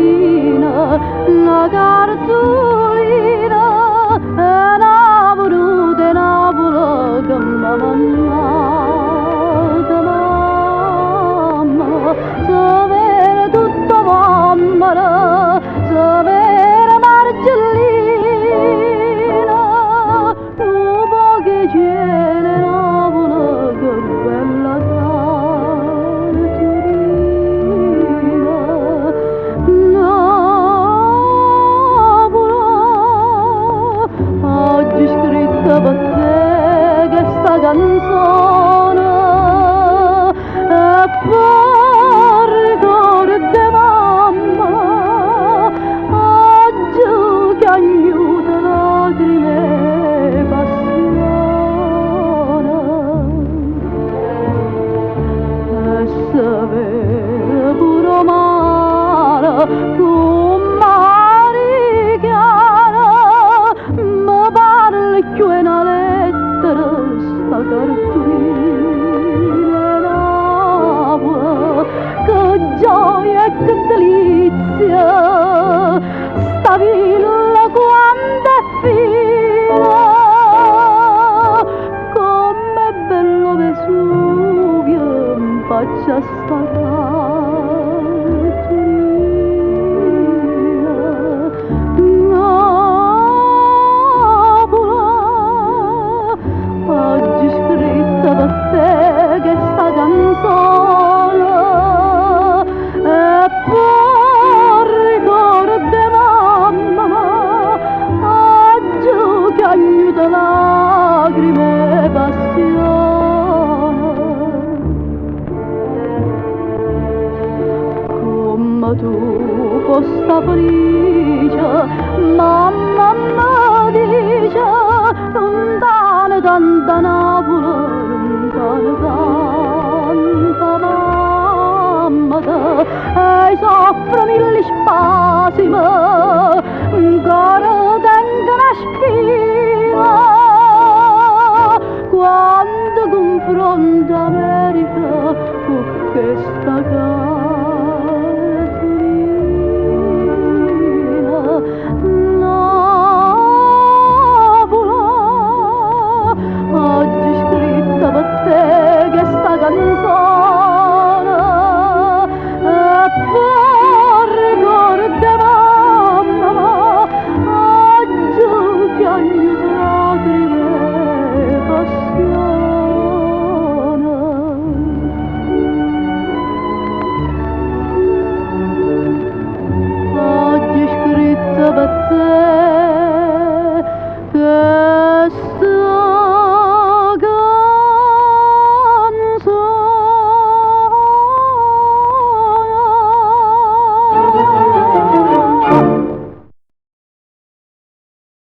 cartolina, la cartolina, e una voluta, una voluta che mamma, sapere tutto mamma, sapere Margellina, dopo che c'era una voluta, che bella cartolina, oggi scritta per te questa canzone e poi ricordi mamma oggi che aiuta lacrime e passione e sapere pure male come chiara mi parli più una lettera sta cartolina che gioia e che delizia sta villa quando è fila com'è bello Vesuvio in faccia sta cartolina oggi scritta per te questa canzone e poi ricordi mamma oggi che aiuta lacrime e passione come tu questa felice mamma mi dice lontano tanta Napoli lontano tanta mamma e soffro mille